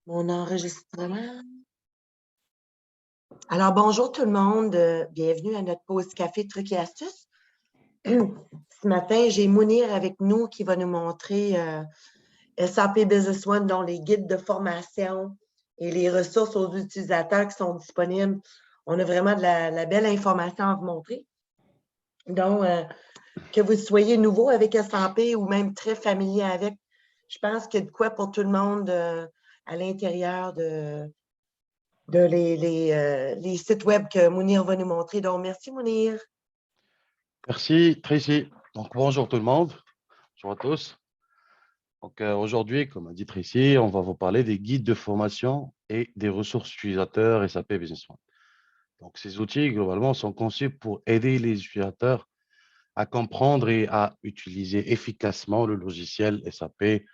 Mon enregistrement. Alors, bonjour tout le monde. Bienvenue à notre pause café trucs et astuces. Ce matin, j'ai Mounir avec nous qui va nous montrer SAP Business One, dont les guides de formation et les ressources aux utilisateurs qui sont disponibles. On a vraiment de la belle information à vous montrer. Donc, que vous soyez nouveau avec SAP ou même très familier avec, je pense qu'il y a de quoi pour tout le monde à l'intérieur de les sites web que Mounir va nous montrer. Donc, merci Mounir. Merci, Tracy. Donc, bonjour tout le monde. Bonjour à tous. Donc, aujourd'hui, comme a dit Tracy, on va vous parler des guides de formation et des ressources utilisateurs SAP Business One. Donc, ces outils, globalement, sont conçus pour aider les utilisateurs à comprendre et à utiliser efficacement le logiciel SAP.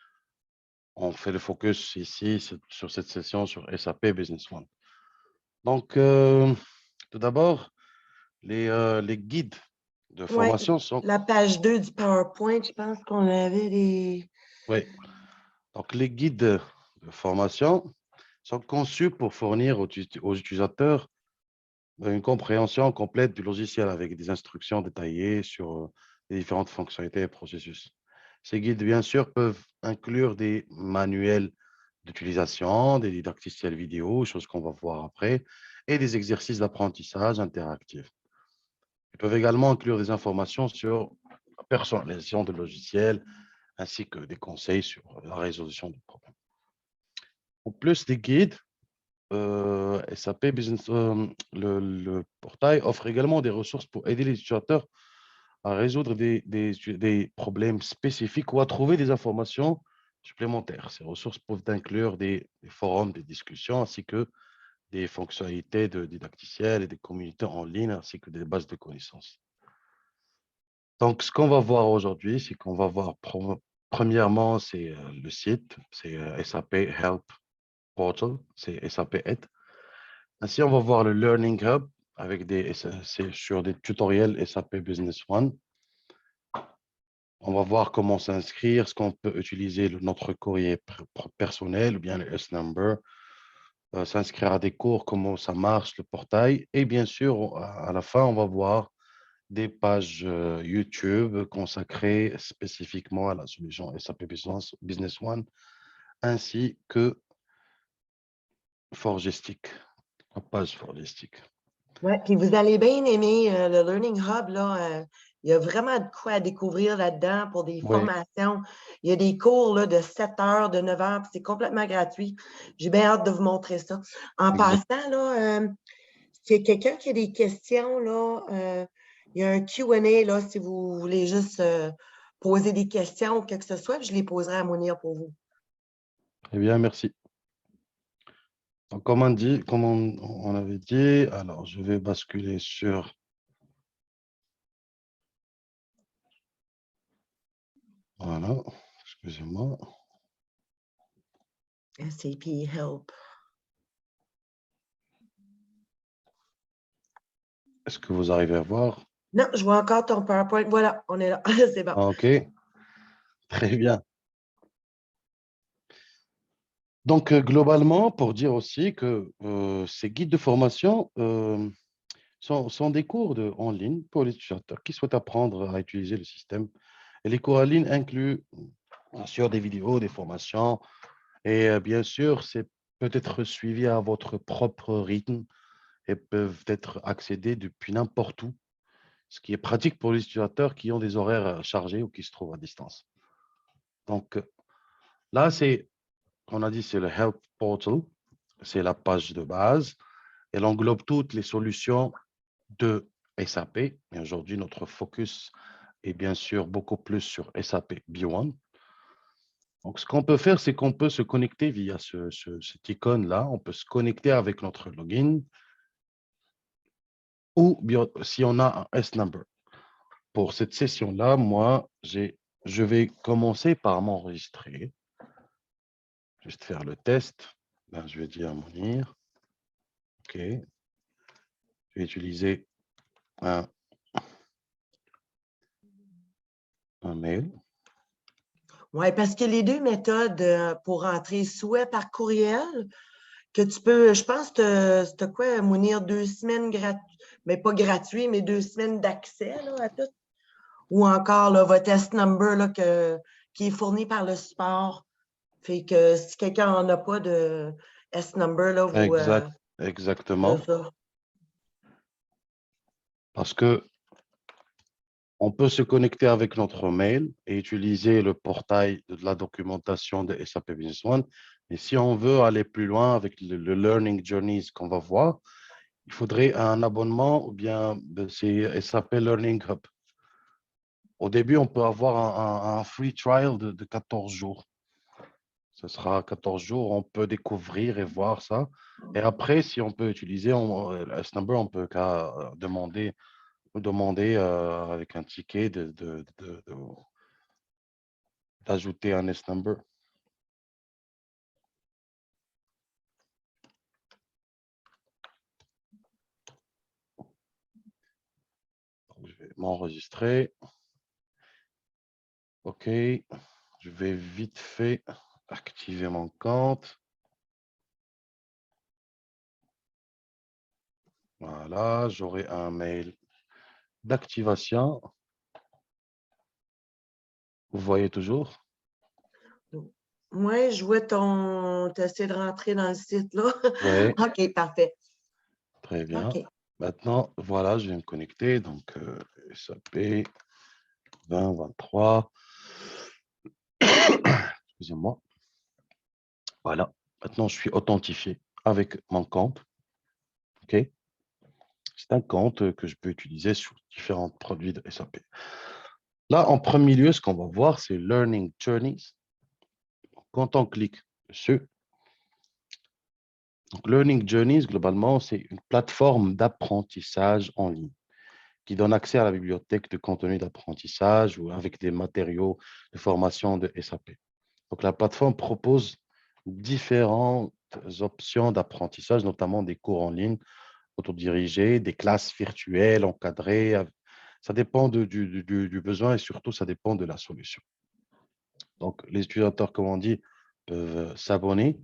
On fait le focus ici sur cette session sur SAP Business One. Donc, tout d'abord, les guides de Oui, formation sont... la page 2 du PowerPoint, je pense qu'on avait des. Oui, donc les guides de formation sont conçus pour fournir aux utilisateurs une compréhension complète du logiciel avec des instructions détaillées sur les différentes fonctionnalités et processus. Ces guides, bien sûr, peuvent inclure des manuels d'utilisation, des didacticiels vidéo, choses qu'on va voir après, et des exercices d'apprentissage interactifs. Ils peuvent également inclure des informations sur la personnalisation de logiciels, ainsi que des conseils sur la résolution du problème. En plus des guides, SAP Business, le portail offre également des ressources pour aider les utilisateurs à résoudre des problèmes spécifiques ou à trouver des informations supplémentaires. Ces ressources peuvent inclure des forums, des discussions, ainsi que des fonctionnalités de didacticiel et des communautés en ligne, ainsi que des bases de connaissances. Donc, ce qu'on va voir aujourd'hui, c'est qu'on va voir premièrement, c'est le site, c'est SAP Help Portal, c'est SAP Aide. Ainsi, on va voir le Learning Hub avec c'est sur des tutoriels SAP Business One. On va voir comment s'inscrire, ce qu'on peut utiliser notre courrier personnel ou bien le S-Number, s'inscrire à des cours, comment ça marche, le portail. Et bien sûr, à la fin, on va voir des pages YouTube consacrées spécifiquement à la solution SAP Business One, ainsi que Forgestic, la page Forgestic. Oui, puis vous allez bien aimer le Learning Hub, là. Il y a vraiment de quoi à découvrir là-dedans pour des Oui, formations. Il y a des cours là, de 7 heures, de 9 heures, puis c'est complètement gratuit. J'ai bien hâte de vous montrer ça. En exact. passant, là, s'il y a quelqu'un qui a des questions, là, il y a un Q&A, là, si vous voulez juste poser des questions ou quoi que ce soit, puis je les poserai à Mounir pour vous. Très bien, merci. Donc, comme on avait dit, alors je vais basculer sur... Voilà, excusez-moi. SAP Help. Est-ce que vous arrivez à voir? Non, je vois encore ton PowerPoint. Voilà, on est là. C'est bon. OK, très bien. Donc, globalement, pour dire aussi que ces guides de formation sont des cours en ligne pour les utilisateurs qui souhaitent apprendre à utiliser le système. Et les cours en ligne incluent, bien sûr, des vidéos, des formations. Et bien sûr, c'est peut-être suivi à votre propre rythme et peuvent être accédés depuis n'importe où, ce qui est pratique pour les utilisateurs qui ont des horaires chargés ou qui se trouvent à distance. Donc là, on a dit, c'est le Help Portal, c'est la page de base. Elle englobe toutes les solutions de SAP. Et aujourd'hui, notre focus est bien sûr beaucoup plus sur SAP B1. Donc, ce qu'on peut faire, c'est qu'on peut se connecter via cette icône-là. On peut se connecter avec notre login ou bien, si on a un S-Number. Pour cette session-là, je vais commencer par m'enregistrer. Juste faire le test. Là, je vais dire Mounir. OK. Je vais utiliser un mail. Oui, parce que les deux méthodes pour rentrer, soit par courriel, que tu peux, je pense que c'était quoi, Mounir, 2 semaines gratuites, mais pas gratuit, mais 2 semaines d'accès là, à tout. Ou encore là, votre test number là, qui est fourni par le support. Fait que si quelqu'un n'en a pas de S-number, là, c'est Exactement. ça. Parce que on peut se connecter avec notre mail et utiliser le portail de la documentation de SAP Business One. Et si on veut aller plus loin avec le Learning Journeys qu'on va voir, il faudrait un abonnement ou bien c'est SAP Learning Hub. Au début, on peut avoir un free trial de 14 jours. Ce sera 14 jours, on peut découvrir et voir ça. Et après, si on peut utiliser S-Number, on peut demander avec un ticket d'ajouter un S-Number. Je vais m'enregistrer. OK. Je vais vite fait activer mon compte. Voilà, j'aurai un mail d'activation. Vous voyez toujours? Moi, je vois tu essaies de rentrer dans le site là. Oui, OK, parfait. très bien. OK. Maintenant, voilà, je vais me connecter. Donc, SAP 2023. Excusez-moi. Voilà. Maintenant, je suis authentifié avec mon compte. OK? C'est un compte que je peux utiliser sur différents produits de SAP. Là, en premier lieu, ce qu'on va voir, c'est Learning Journeys. Quand on clique dessus, donc Learning Journeys, globalement, c'est une plateforme d'apprentissage en ligne qui donne accès à la bibliothèque de contenu d'apprentissage ou avec des matériaux de formation de SAP. Donc, la plateforme propose différentes options d'apprentissage, notamment des cours en ligne autodirigés, des classes virtuelles encadrées. Ça dépend du besoin et surtout, ça dépend de la solution. Donc, les utilisateurs, comme on dit, peuvent s'abonner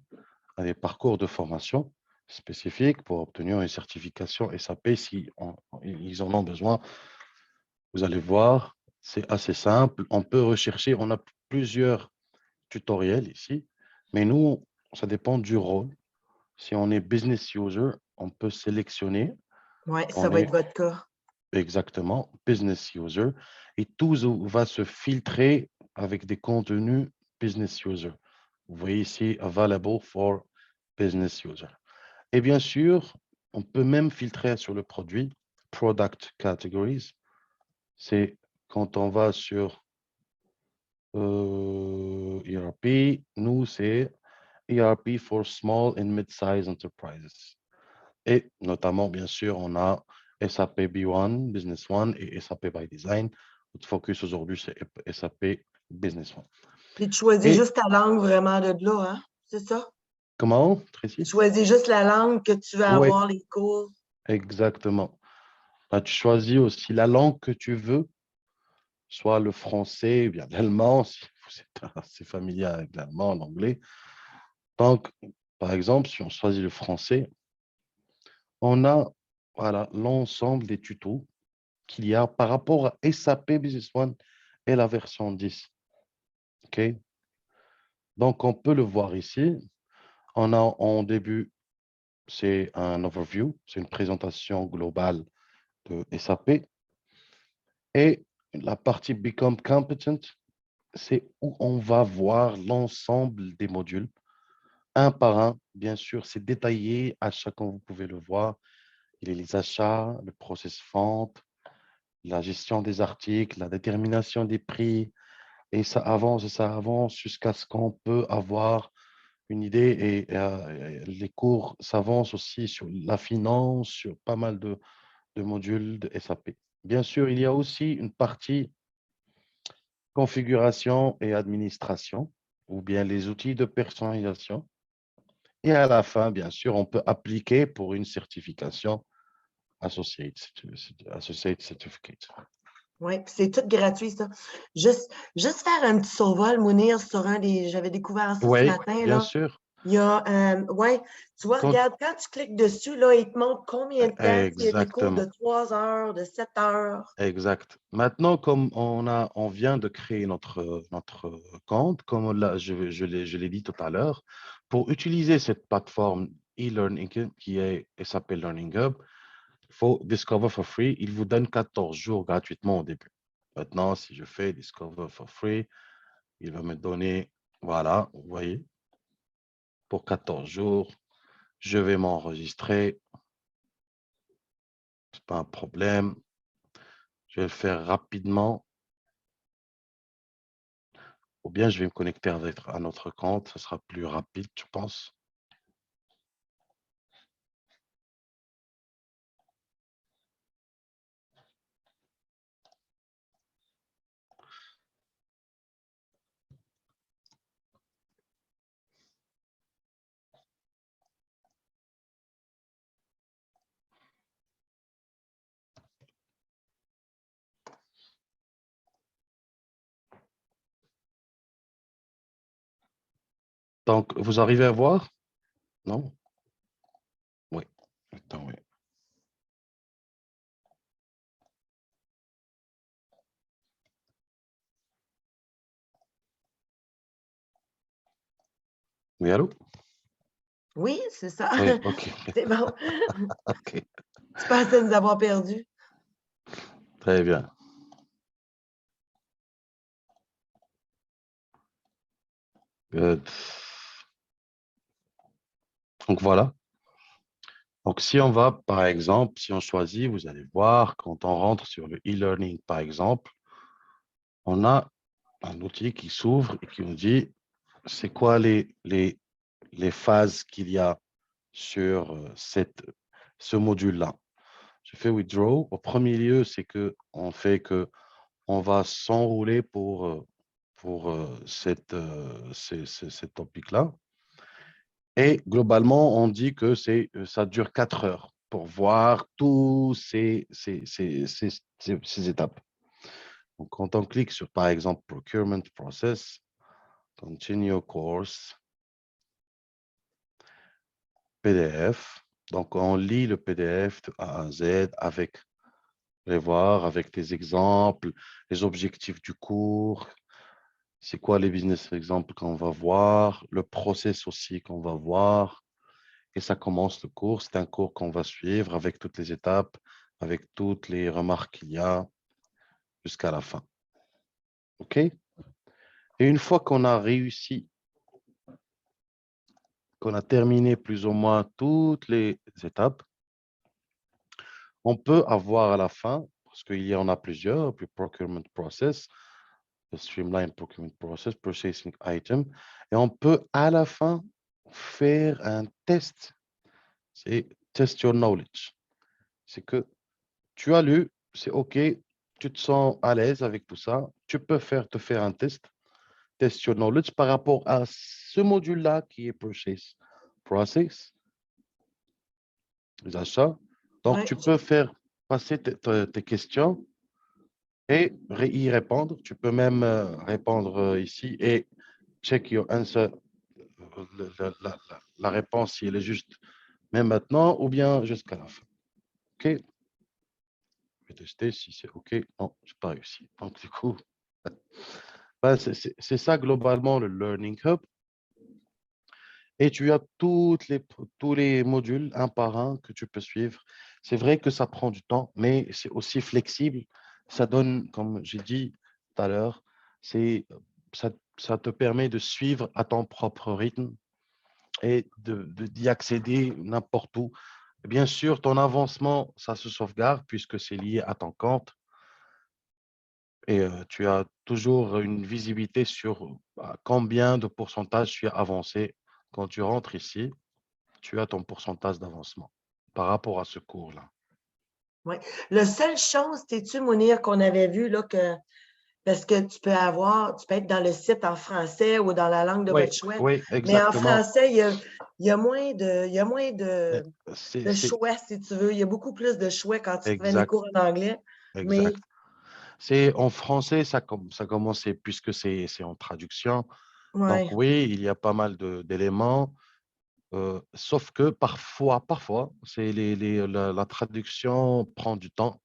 à des parcours de formation spécifiques pour obtenir une certification SAP si ils en ont besoin. Vous allez voir, c'est assez simple. On peut rechercher, on a plusieurs tutoriels ici, mais nous, ça dépend du rôle. Si on est business user, on peut sélectionner. Oui, ça On va est être votre cas. exactement business user et tout va se filtrer avec des contenus business user. Vous voyez ici, available for business user. Et bien sûr, on peut même filtrer sur le produit, product categories. C'est quand on va sur ERP, nous, c'est ERP for small and mid-sized enterprises. Et notamment, bien sûr, on a SAP B1, Business One et SAP by Design. Notre focus aujourd'hui, c'est SAP Business One. Puis tu choisis Et juste ta langue vraiment de là, hein? C'est ça? comment, Tu Tracy? choisis juste la langue que tu veux Oui, avoir les cours. exactement. Là, tu choisis aussi la langue que tu veux, soit le français, ou bien l'allemand, si vous êtes assez familier avec l'allemand, l'anglais. Donc, par exemple, si on choisit le français, on a voilà, l'ensemble des tutos qu'il y a par rapport à SAP Business One et la version 10. OK? Donc, on peut le voir ici. On a en début, c'est un overview, c'est une présentation globale de SAP. Et la partie Become Competent, c'est où on va voir l'ensemble des modules, un par un. Bien sûr, c'est détaillé à chacun, vous pouvez le voir. Il y a les achats, le process vente, la gestion des articles, la détermination des prix, et ça avance jusqu'à ce qu'on peut avoir une idée et les cours s'avancent aussi sur la finance, sur pas mal de modules de SAP. Bien sûr, il y a aussi une partie configuration et administration, ou bien les outils de personnalisation. Et à la fin, bien sûr, on peut appliquer pour une certification Associate Certificate. Oui, puis c'est tout gratuit, ça. Juste faire un petit survol, Mounir, sur j'avais découvert ça ce Oui, matin, bien là. sûr. Il y a, ouais, tu vois, Quand- regarde, quand tu cliques dessus, là, il te montre combien de temps, il y a des cours de Exactement. 3 heures, de 7 heures. Exact. Maintenant, comme on vient de créer notre compte, comme je l'ai dit tout à l'heure, pour utiliser cette plateforme e-learning qui s'appelle Learning Hub, il faut Discover for Free. Il vous donne 14 jours gratuitement au début. Maintenant, si je fais Discover for Free, il va me donner, voilà, vous voyez, pour 14 jours, je vais m'enregistrer. C'est pas un problème. Je vais le faire rapidement. Ou bien je vais me connecter avec un autre compte, ce sera plus rapide, je pense. Donc, vous arrivez à voir? Non? Oui. Attends, oui. Oui, allô? Oui, c'est ça. Oui, OK. C'est bon. OK. Tu pensais nous avoir perdus. Très bien. Good. Donc, voilà. Donc, si on va, par exemple, si on choisit, vous allez voir, quand on rentre sur le e-learning, par exemple, on a un outil qui s'ouvre et qui nous dit c'est quoi les phases qu'il y a sur ce module-là. Je fais withdraw. Au premier lieu, c'est que on fait que on va s'enrouler pour cette topic-là. Et globalement, on dit que ça dure 4 heures pour voir tous ces étapes. Donc, quand on clique sur, par exemple, Procurement Process, Continue Course, PDF. Donc, on lit le PDF de A à Z avec les voir, avec des exemples, les objectifs du cours, c'est quoi les business exemples qu'on va voir, le process aussi qu'on va voir. Et ça commence le cours. C'est un cours qu'on va suivre avec toutes les étapes, avec toutes les remarques qu'il y a jusqu'à la fin. OK? Et une fois qu'on a réussi, qu'on a terminé plus ou moins toutes les étapes, on peut avoir à la fin, parce qu'il y en a plusieurs, puis procurement process, le streamline procurement process, purchasing item, et on peut à la fin faire un test. C'est test your knowledge. C'est que tu as lu, c'est OK, tu te sens à l'aise avec tout ça, tu peux te faire un test your knowledge par rapport à ce module-là qui est purchase process, les achats. Donc, Ouais. tu peux faire passer tes questions et y répondre. Tu peux même répondre ici et check your answer, la réponse si elle est juste même maintenant ou bien jusqu'à la fin. OK? Je vais tester si c'est OK. Non, je n'ai pas réussi. Donc, du coup, ben, c'est ça globalement le Learning Hub. Et tu as tous les modules un par un que tu peux suivre. C'est vrai que ça prend du temps, mais c'est aussi flexible. Ça donne, comme j'ai dit tout à l'heure, c'est, ça te permet de suivre à ton propre rythme et d'y accéder n'importe où. Bien sûr, ton avancement, ça se sauvegarde puisque c'est lié à ton compte et tu as toujours une visibilité sur combien de pourcentage tu as avancé quand tu rentres ici. Tu as ton pourcentage d'avancement par rapport à ce cours-là. Ouais. La seule chose, t'es-tu, Mounir, qu'on avait vu, là, parce que tu peux être dans le site en français ou dans la langue de Oui, votre choix, oui, mais en exactement. français, il y a moins Euh, de choix, si tu veux. Il y a beaucoup plus de choix quand tu prends des exact, cours en anglais, mais exact. C'est en français, ça commence, puisque c'est en traduction. Donc Ouais. oui, il y a pas mal d'éléments, sauf que parfois, la traduction prend du temps.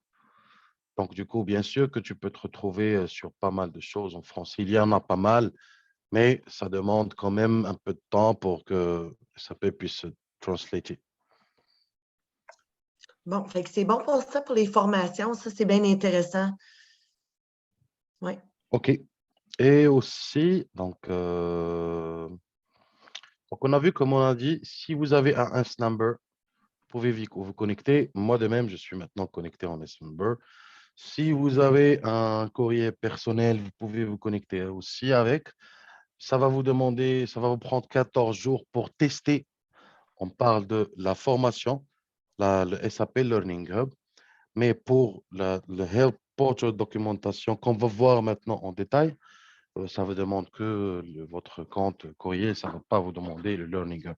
Donc du coup, bien sûr que tu peux te retrouver sur pas mal de choses en français. Il y en a pas mal, mais ça demande quand même un peu de temps pour que SAP puisse se translater. Bon, fait que c'est bon pour ça, pour les formations. Ça, c'est bien intéressant. Oui. OK. Et aussi, donc on a vu, comme on a dit, si vous avez un S-Number, vous pouvez vous connecter. Moi de même, je suis maintenant connecté en S-Number. Si vous avez un courrier personnel, vous pouvez vous connecter aussi avec. Ça va vous demander, ça va vous prendre 14 jours pour tester. On parle de la formation, le SAP Learning Hub, mais pour le Help Portal documentation qu'on va voir maintenant en détail, ça vous demande que votre compte courrier, ça ne va pas vous demander le Learning Hub.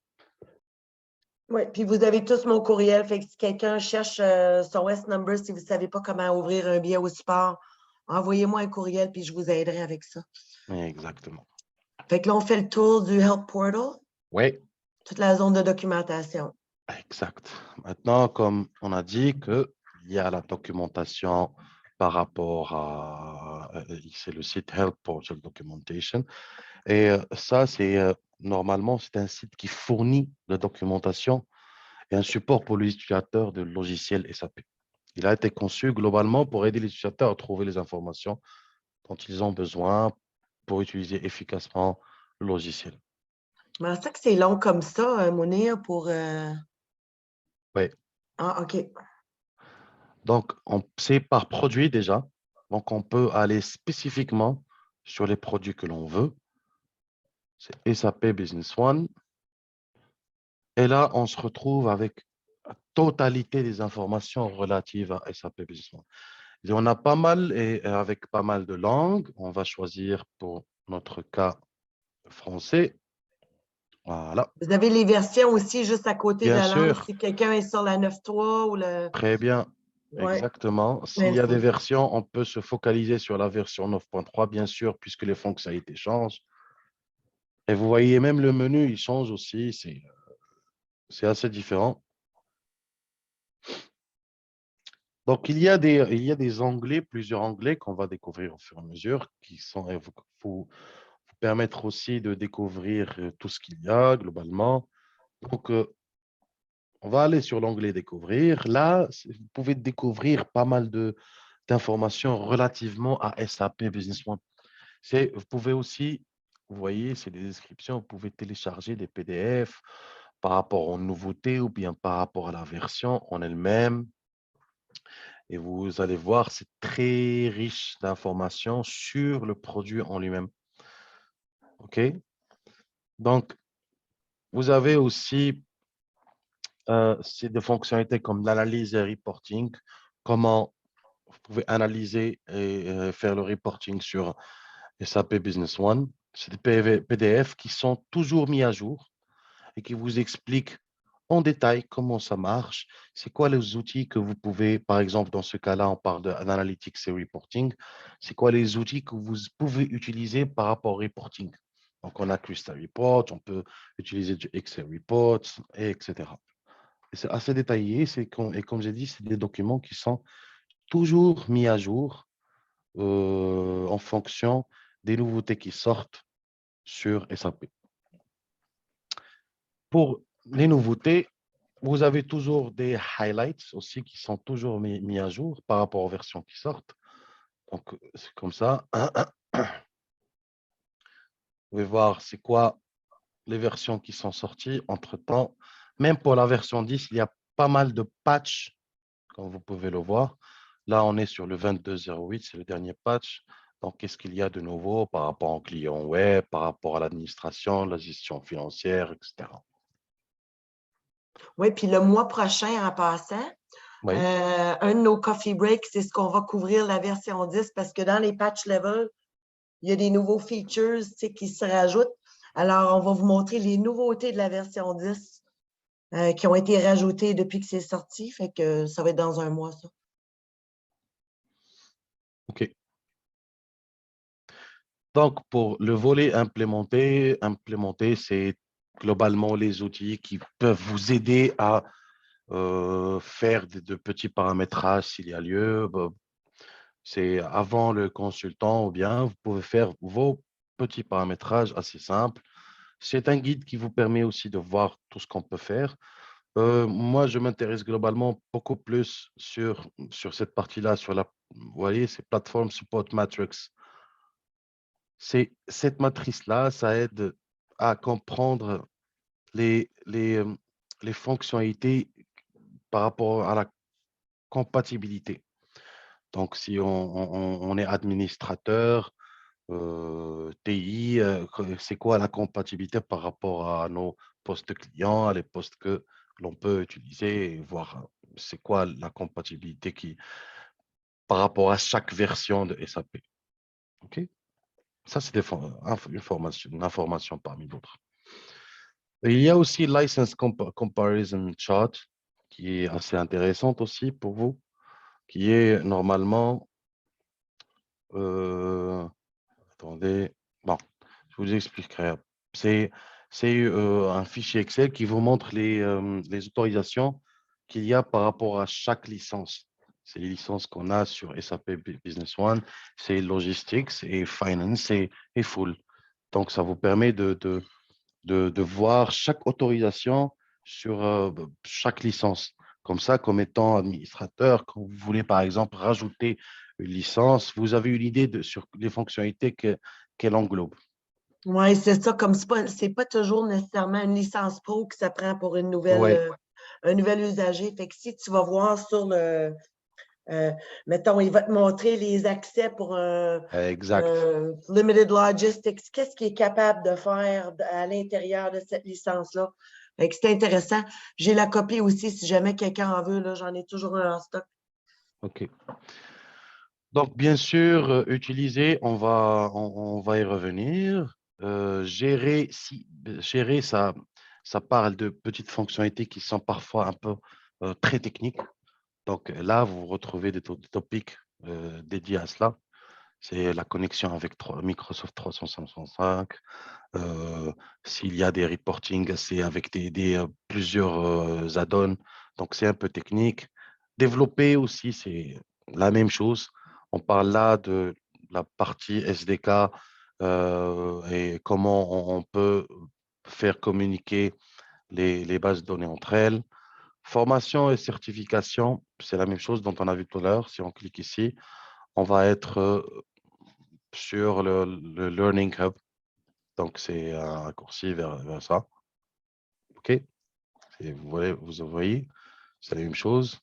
Oui, puis vous avez tous mon courriel. Fait que si quelqu'un cherche son West Number, si vous ne savez pas comment ouvrir un billet au support, envoyez-moi un courriel, puis je vous aiderai avec ça. Exactement. Fait que là, on fait le tour du Help Portal, Oui, toute la zone de documentation. exact. Maintenant, comme on a dit qu'il y a la documentation par rapport à, c'est le site Help Portal Documentation. Et ça, normalement, c'est un site qui fournit la documentation et un support pour les utilisateurs de logiciels SAP. Il a été conçu globalement pour aider les utilisateurs à trouver les informations dont ils ont besoin pour utiliser efficacement le logiciel. Mais ça que c'est long comme ça, Mounir, pour... Oui. Ah, OK. Donc, c'est par produit déjà. Donc, on peut aller spécifiquement sur les produits que l'on veut. C'est SAP Business One. Et là, on se retrouve avec la totalité des informations relatives à SAP Business One. Et on a pas mal, et avec pas mal de langues, on va choisir pour notre cas français. Voilà. Vous avez les versions aussi juste à côté de Bien la langue. sûr, Si quelqu'un est sur la 9.3 ou le... très bien. Ouais. Exactement. S'il Mais y a des versions, on peut se focaliser sur la version 9.3, bien sûr, puisque les fonctionnalités changent. Et vous voyez, même le menu, il change aussi. C'est assez différent. Donc, il y a des onglets, plusieurs onglets qu'on va découvrir au fur et à mesure, qui sont vous permettre aussi de découvrir tout ce qu'il y a globalement. Donc, on va aller sur l'onglet Découvrir. Là, vous pouvez découvrir pas mal d'informations relativement à SAP Business One. Vous pouvez aussi, vous voyez, c'est des descriptions, vous pouvez télécharger des PDF par rapport aux nouveautés ou bien par rapport à la version en elle-même. Et vous allez voir, c'est très riche d'informations sur le produit en lui-même. OK? Donc, vous avez aussi c'est des fonctionnalités comme l'analyse et reporting, comment vous pouvez analyser et faire le reporting sur SAP Business One. C'est des PDF qui sont toujours mis à jour et qui vous expliquent en détail comment ça marche, c'est quoi les outils que vous pouvez, par exemple, dans ce cas-là, on parle d'analytics et reporting, c'est quoi les outils que vous pouvez utiliser par rapport au reporting. Donc, on a Crystal Report, on peut utiliser du Excel Report, etc. C'est assez détaillé, et comme j'ai dit, c'est des documents qui sont toujours mis à jour en fonction des nouveautés qui sortent sur SAP. Pour les nouveautés, vous avez toujours des highlights aussi qui sont toujours mis à jour par rapport aux versions qui sortent. Donc, c'est comme ça. Vous pouvez voir c'est quoi les versions qui sont sorties entre-temps. Même pour la version 10, il y a pas mal de patchs, comme vous pouvez le voir. Là, on est sur le 22.08, c'est le dernier patch. Donc, qu'est-ce qu'il y a de nouveau par rapport au client web, par rapport à l'administration, la gestion financière, etc. Oui, puis le mois prochain, en passant, Oui, un de nos coffee breaks, c'est ce qu'on va couvrir la version 10 parce que dans les patch levels, il y a des nouveaux features qui se rajoutent. Alors, on va vous montrer les nouveautés de la version 10 qui ont été rajoutées depuis que c'est sorti. Fait que ça va être dans un mois, ça. OK. Donc, pour le volet implémenté, c'est globalement les outils qui peuvent vous aider à faire de petits paramétrages s'il y a lieu. C'est avant le consultant ou bien vous pouvez faire vos petits paramétrages assez simples. C'est un guide qui vous permet aussi de voir tout ce qu'on peut faire. Moi, je m'intéresse globalement beaucoup plus sur cette partie-là, vous voyez, ces plateformes Support Matrix. C'est cette matrice-là, ça aide à comprendre les fonctionnalités par rapport à la compatibilité. Donc, si on est administrateur, TI, c'est quoi la compatibilité par rapport à nos postes clients, à les postes que l'on peut utiliser et voir c'est quoi la compatibilité par rapport à chaque version de SAP. OK? Ça, c'est une information parmi d'autres. Il y a aussi License Comparison Chart qui est assez intéressante aussi pour vous, qui est normalement, euh, attendez, bon, je vous expliquerai. C'est, c'est un fichier Excel qui vous montre les autorisations qu'il y a par rapport à chaque licence. C'est les licences qu'on a sur SAP Business One, c'est Logistics et Finance et Full. Donc, ça vous permet de voir chaque autorisation sur chaque licence. Comme ça, comme étant administrateur, quand vous voulez, par exemple, rajouter une licence, vous avez une idée sur les fonctionnalités qu'elle englobe. Oui, c'est ça, comme c'est pas toujours nécessairement une licence pro que ça prend pour Oui, un nouvel usager. Fait que si tu vas voir sur mettons, il va te montrer les accès pour exact. un Limited Logistics, qu'est-ce qu'il est capable de faire à l'intérieur de cette licence-là. Fait que c'est intéressant. J'ai la copie aussi, si jamais quelqu'un en veut, là, j'en ai toujours un en stock. OK. Donc, bien sûr, utiliser, on va y revenir. Gérer, ça parle de petites fonctionnalités qui sont parfois un peu très techniques. Donc là, vous retrouvez des topics dédiés à cela. C'est la connexion avec Microsoft 365. S'il y a des reporting, c'est avec plusieurs add-ons. Donc c'est un peu technique. Développer aussi, c'est la même chose. On parle là de la partie SDK et comment on peut faire communiquer les bases de données entre elles. Formation et certification, c'est la même chose dont on a vu tout à l'heure. Si on clique ici, on va être sur le Learning Hub. Donc, c'est un raccourci vers ça. OK? Vous voyez, c'est la même chose.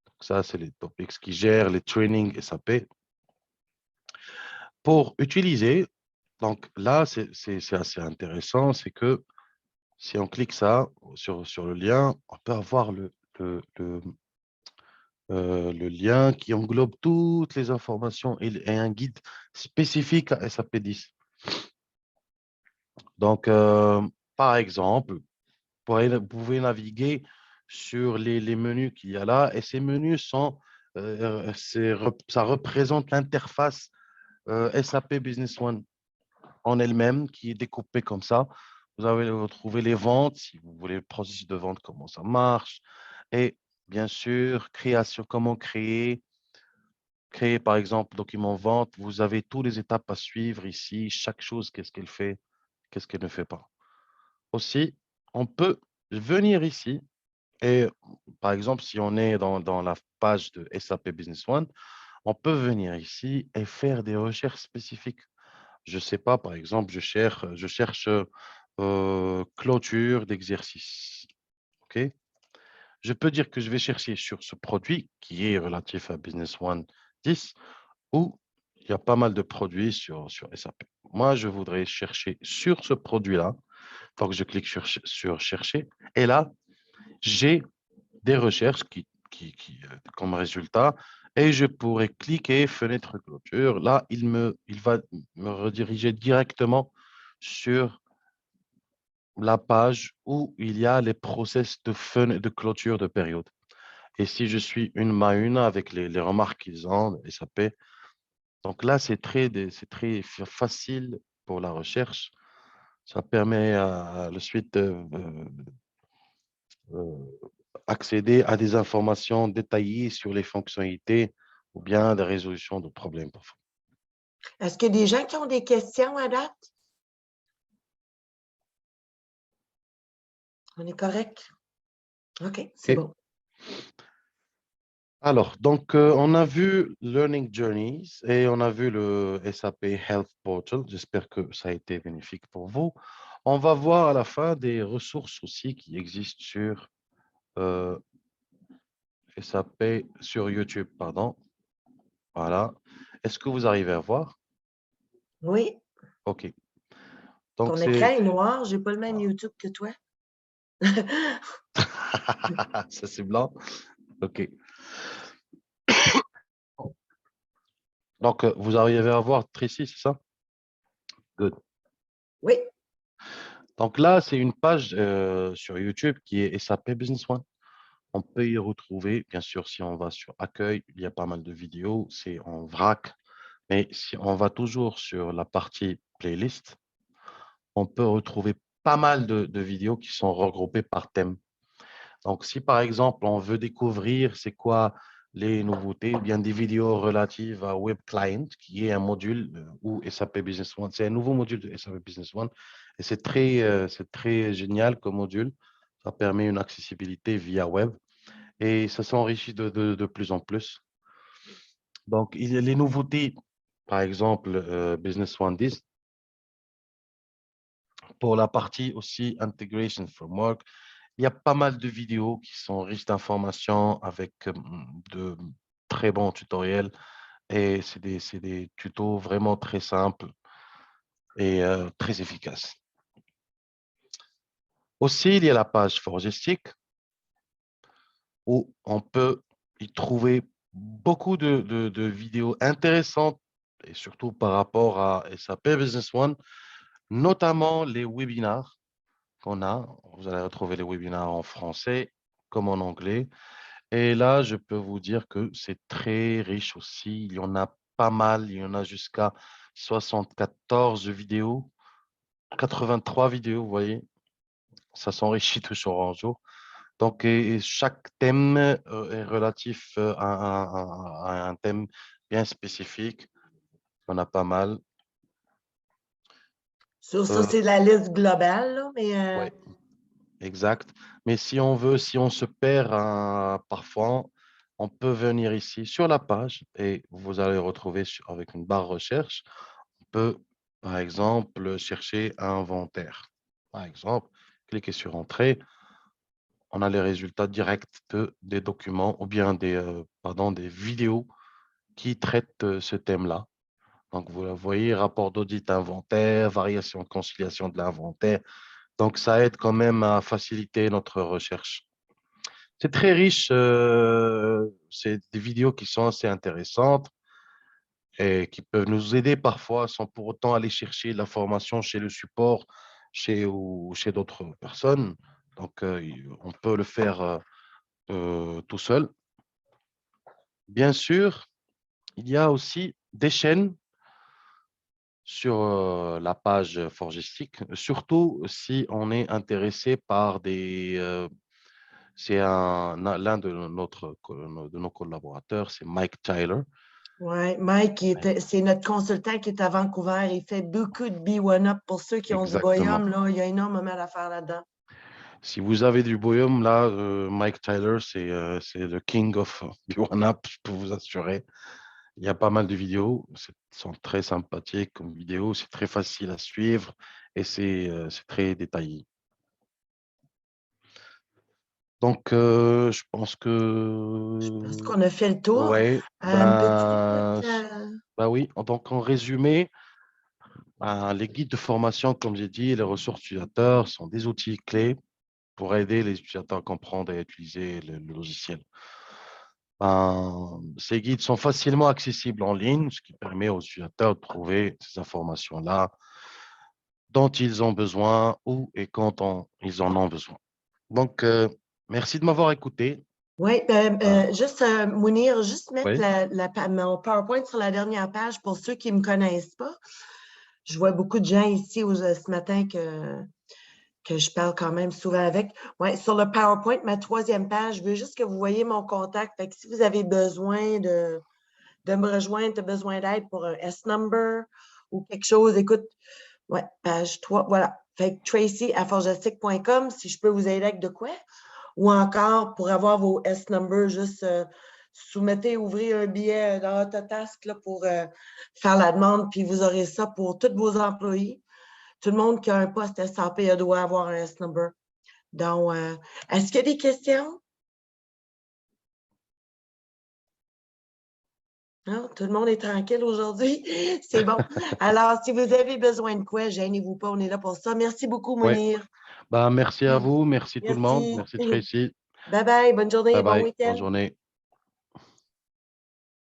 Donc, ça, c'est les topics qui gèrent les trainings SAP. Pour utiliser, donc là, c'est assez intéressant, c'est que si on clique ça sur le lien, on peut avoir le, le lien qui englobe toutes les informations et un guide spécifique à SAP 10. Donc, par exemple, vous pouvez naviguer sur les menus qu'il y a là et ces menus ça représente l'interface SAP Business One en elle-même qui est découpée comme ça. Vous allez retrouver les ventes, si vous voulez le processus de vente, comment ça marche. Et bien sûr, création, comment créer, par exemple, document vente, vous avez toutes les étapes à suivre ici, chaque chose, qu'est-ce qu'elle fait, qu'est-ce qu'elle ne fait pas. Aussi, on peut venir ici et, par exemple, si on est dans la page de SAP Business One, on peut venir ici et faire des recherches spécifiques. Je ne sais pas, par exemple, je cherche clôture d'exercice. OK? Je peux dire que je vais chercher sur ce produit qui est relatif à Business One 10 où il y a pas mal de produits sur SAP. Moi, je voudrais chercher sur ce produit-là. Donc, je clique sur chercher. Et là, j'ai des recherches comme résultat. Et je pourrais cliquer fenêtre clôture. Là, il va me rediriger directement sur la page où il y a les process de clôture de période. Et si je suis une à une avec les remarques qu'ils ont, SAP, Donc là, c'est très facile pour la recherche. Ça permet à la suite accéder à des informations détaillées sur les fonctionnalités ou bien des résolutions de problèmes parfois. Est-ce qu'il y a des gens qui ont des questions à date? On est correct? OK, c'est Ok. bon. Alors, donc, on a vu Learning Journeys et on a vu le SAP Health Portal. J'espère que ça a été bénéfique pour vous. On va voir à la fin des ressources aussi qui existent sur euh, SAP, sur YouTube, pardon. Voilà. Est-ce que vous arrivez à voir? Oui, OK. Donc, ton écran c'est... est noir. Je n'ai pas le même YouTube que toi. Ça, c'est blanc. OK. Donc, vous arrivez à voir Tracy, c'est ça? Good. Oui, Donc là, c'est une page sur YouTube qui est SAP Business One. On peut y retrouver, bien sûr, si on va sur Accueil, il y a pas mal de vidéos, c'est en vrac. Mais si on va toujours sur la partie playlist, on peut retrouver pas mal de vidéos qui sont regroupées par thème. Donc, si par exemple, on veut découvrir c'est quoi les nouveautés ou bien des vidéos relatives à Web Client, qui est un module ou SAP Business One, c'est un nouveau module de SAP Business One et c'est très génial comme module. Ça permet une accessibilité via web et ça s'enrichit de plus en plus. Donc, il y a les nouveautés, par exemple, Business One 10, pour la partie aussi Integration Framework, il y a pas mal de vidéos qui sont riches d'informations avec de très bons tutoriels et c'est des tutos vraiment très simples et très efficaces. Aussi, il y a la page Forgestic où on peut y trouver beaucoup de vidéos intéressantes et surtout par rapport à SAP Business One, notamment les webinars qu'on a. Vous allez retrouver les webinars en français comme en anglais. Et là, je peux vous dire que c'est très riche aussi. Il y en a pas mal. Il y en a jusqu'à 74 vidéos, 83 vidéos, vous voyez. Ça s'enrichit de jour en jour. Donc, et chaque thème est relatif à un thème bien spécifique. Il y en a pas mal. ça, c'est la liste globale, là, mais Ouais, exact. Mais si on veut, si on se perd parfois, on peut venir ici sur la page et vous allez retrouver avec une barre recherche. On peut, par exemple, chercher un inventaire. Par exemple, cliquez sur Entrée. On a les résultats directs des documents ou bien des vidéos qui traitent ce thème-là. Donc, vous la voyez, rapport d'audit inventaire, variation, conciliation de l'inventaire. Donc, ça aide quand même à faciliter notre recherche. C'est très riche. C'est des vidéos qui sont assez intéressantes et qui peuvent nous aider parfois sans pour autant aller chercher l'information chez le support, ou chez d'autres personnes. Donc, on peut le faire tout seul. Bien sûr, il y a aussi des chaînes sur la page Forgestic, surtout si on est intéressé par c'est l'un de nos collaborateurs, c'est Mike Tyler. ouais, Mike, c'est notre consultant qui est à Vancouver. Il fait beaucoup de B1Up. Pour ceux qui ont du Exactement. Boyum, là, il y a énormément d'affaires là-dedans. Si vous avez du Boyum, là, Mike Tyler, c'est le king of B1Up, je peux vous assurer. Il y a pas mal de vidéos, sont très sympathiques comme vidéos, c'est très facile à suivre et c'est très détaillé. Donc, je pense Je pense que, qu'on a fait le tour. ouais, Une petite note. ben oui. Donc, en résumé, les guides de formation, comme j'ai dit, et les ressources utilisateurs sont des outils clés pour aider les utilisateurs à comprendre et à utiliser le logiciel. Ces guides sont facilement accessibles en ligne, ce qui permet aux utilisateurs de trouver ces informations-là dont ils ont besoin où et quand ils en ont besoin. Donc, merci de m'avoir écouté. Oui, juste Mounir, juste mettre Oui, mon PowerPoint sur la dernière page pour ceux qui ne me connaissent pas. Je vois beaucoup de gens ici ce matin que je parle quand même souvent avec. Ouais, sur le PowerPoint, ma troisième page, je veux juste que vous voyez mon contact. Fait que si vous avez besoin de me rejoindre, tu as besoin d'aide pour un S-number ou quelque chose, écoute, ouais, page 3, voilà. Fait que tracy@forgestic.com, si je peux vous aider avec de quoi. Ou encore, pour avoir vos S-numbers, juste soumettez, ouvrez un billet dans Autotask là, pour faire la demande, puis vous aurez ça pour tous vos employés. Tout le monde qui a un poste SAP doit avoir un S-number. Donc, est-ce qu'il y a des questions? Non, tout le monde est tranquille aujourd'hui. C'est bon. Alors, si vous avez besoin de quoi, gênez-vous pas, on est là pour ça. Merci beaucoup, oui. Mounir. Bah, merci à vous, merci tout le monde, Merci. merci Tracy. Bye bye, bonne journée, Bye bon bye, bonne week-end. journée.